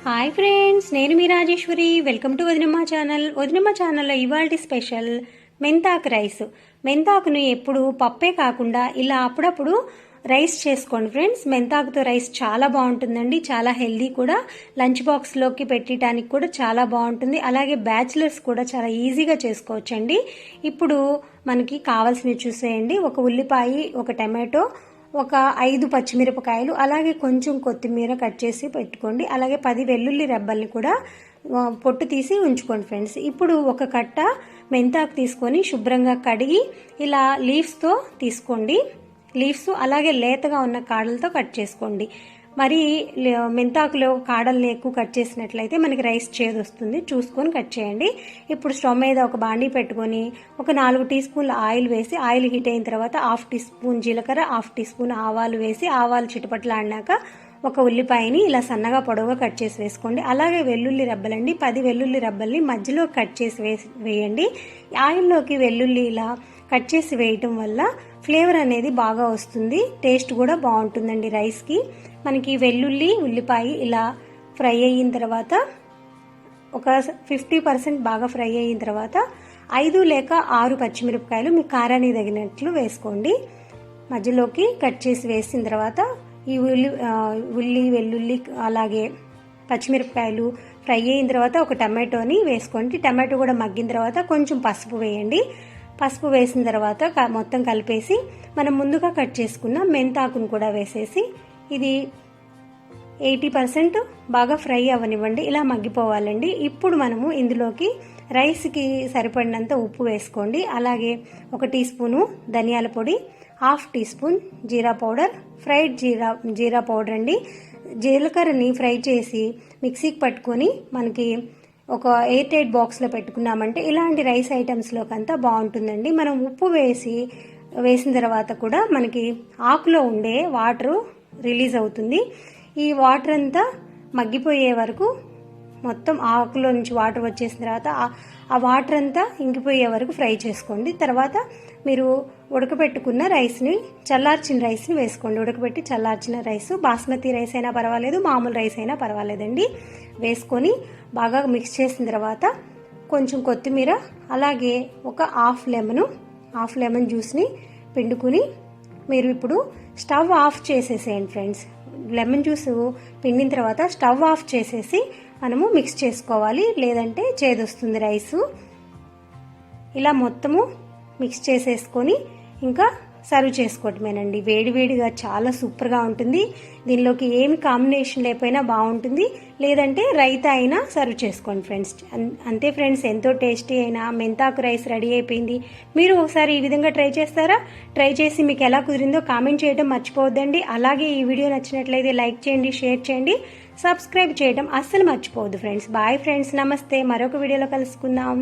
Hi friends, నేను మీ Rajeshwari. Welcome to Vadinamma channel. Vadinamma ఛానల్లో ఇవాల్టి స్పెషల్ మెంతాకు రైస్. మెంతాకుని ఎప్పుడు పప్పే కాకుండా ఇలా అప్పుడప్పుడు రైస్ చేసుకోండి ఫ్రెండ్స్. మెంతాకుతో రైస్ చాలా బాగుంటుందండి, చాలా హెల్దీ కూడా. లంచ్ బాక్స్లోకి పెట్టడానికి కూడా చాలా బాగుంటుంది. అలాగే బ్యాచిలర్స్ కూడా చాలా ఈజీగా చేసుకోవచ్చండి. ఇప్పుడు మనకి కావాల్సినవి చూసేయండి. ఒక ఉల్లిపాయ, ఒక టమాటో, ఒక 5 పచ్చిమిరపకాయలు, అలాగే కొంచెం కొత్తిమీర కట్ చేసి పెట్టుకోండి. అలాగే 10 వెల్లుల్లి రెబ్బల్ని కూడా పొట్టు తీసి ఉంచుకోండి ఫ్రెండ్స్. ఇప్పుడు ఒక కట్ట మెంతాకు తీసుకొని శుభ్రంగా కడిగి ఇలా లీవ్స్తో తీసుకోండి. లీవ్స్ అలాగే లేతగా ఉన్న కాడలతో కట్ చేసుకోండి. మరి మెంతాకులో కాడల్ని ఎక్కువ కట్ చేసినట్లయితే మనకి రైస్ చేదు వస్తుంది, చూసుకొని కట్ చేయండి. ఇప్పుడు స్టవ్ మీద ఒక బాండీ పెట్టుకొని ఒక 4 టీ స్పూన్ల ఆయిల్ వేసి, ఆయిల్ హీట్ అయిన తర్వాత 1/2 టీ స్పూన్ జీలకర్ర, 1/2 టీ స్పూన్ ఆవాలు వేసి, ఆవాలు చిటపట్లాడినాక ఒక ఉల్లిపాయని ఇలా సన్నగా పొడవుగా కట్ చేసి వేసుకోండి. అలాగే వెల్లుల్లి రెబ్బలండి, 10 వెల్లుల్లి రెబ్బల్ని మధ్యలో కట్ చేసి వేయండి. ఆయిల్లోకి వెల్లుల్లి ఇలా కట్ చేసి వేయటం వల్ల ఫ్లేవర్ అనేది బాగా వస్తుంది, టేస్ట్ కూడా బాగుంటుందండి రైస్కి. మనకి వెల్లుల్లి, ఉల్లిపాయ ఇలా ఫ్రై అయిన తర్వాత ఒక 50% బాగా ఫ్రై అయిన తర్వాత 5 లేక 6 పచ్చిమిరపకాయలు మీ కారానికి తగినట్లు వేసుకోండి. మధ్యలోకి కట్ చేసి వేసిన తర్వాత ఈ ఉల్లి, వెల్లుల్లి అలాగే పచ్చిమిరపకాయలు ఫ్రై అయిన తర్వాత ఒక టమాటోని వేసుకోండి. టమాటో కూడా మగ్గిన తర్వాత కొంచెం పసుపు వేయండి. పసుపు వేసిన తర్వాత మొత్తం కలిపేసి మనం ముందుగా కట్ చేసుకున్న మెంతాకును కూడా వేసేసి ఇది 80% బాగా ఫ్రై అవ్వనివ్వండి, ఇలా మగ్గిపోవాలండి. ఇప్పుడు మనము ఇందులోకి రైస్కి సరిపడినంత ఉప్పు వేసుకోండి. అలాగే 1 టీ స్పూను ధనియాల పొడి, 1/2 టీ స్పూన్ జీరా పౌడర్, ఫ్రైడ్ జీరా పౌడర్ అండి. జీలకర్రని ఫ్రై చేసి మిక్సీకి పట్టుకొని మనకి ఒక ఎయిర్ టైట్ బాక్స్లో పెట్టుకున్నామంటే ఇలాంటి రైస్ ఐటమ్స్లోకి అంతా బాగుంటుందండి. మనం ఉప్పు వేసిన తర్వాత కూడా మనకి ఆకులో ఉండే వాటరు రిలీజ్ అవుతుంది. ఈ వాటర్ అంతా మగ్గిపోయే వరకు మొత్తం ఆకులో నుంచి వాటర్ వచ్చేసిన తర్వాత ఆ వాటర్ అంతా ఇంకిపోయే వరకు ఫ్రై చేసుకోండి. తర్వాత మీరు ఉడకబెట్టుకున్న రైస్ని, చల్లార్చిన రైస్ని వేసుకోండి. ఉడకబెట్టి చల్లార్చిన రైస్, బాస్మతి రైస్ అయినా పర్వాలేదు, మామూలు రైస్ అయినా పర్వాలేదండి. వేసుకొని బాగా మిక్స్ చేసిన తర్వాత కొంచెం కొత్తిమీర, అలాగే ఒక హాఫ్ లెమన్ జ్యూస్ని పిండుకుని మీరు ఇప్పుడు స్టవ్ ఆఫ్ చేసేసేయండి ఫ్రెండ్స్. లెమన్ జ్యూస్ పిండిన తర్వాత స్టవ్ ఆఫ్ చేసేసి మనము మిక్స్ చేసుకోవాలి, లేదంటే చేదొస్తుంది రైసు. ఇలా మొత్తము మిక్స్ చేసేసుకొని ఇంకా సర్వ్ చేసుకోవటమేనండి. వేడివేడిగా చాలా సూపర్గా ఉంటుంది. దీనిలోకి ఏమి కాంబినేషన్ లేకపోయినా బాగుంటుంది, లేదంటే రైతా అయినా సర్వ్ చేసుకోండి ఫ్రెండ్స్. అంతే ఫ్రెండ్స్, ఎంతో టేస్టీ అయినా మెంతాకు రైస్ రెడీ అయిపోయింది. మీరు ఒకసారి ఈ విధంగా ట్రై చేస్తారా? ట్రై చేసి మీకు ఎలా కుదిరిందో కామెంట్ చేయడం మర్చిపోవద్దండి. అలాగే ఈ వీడియో నచ్చినట్లయితే లైక్ చేయండి, షేర్ చేయండి, సబ్స్క్రైబ్ చేయడం అస్సలు మర్చిపోవద్దు ఫ్రెండ్స్. బాయ్ ఫ్రెండ్స్, నమస్తే. మరొక వీడియోలో కలుసుకుందాం.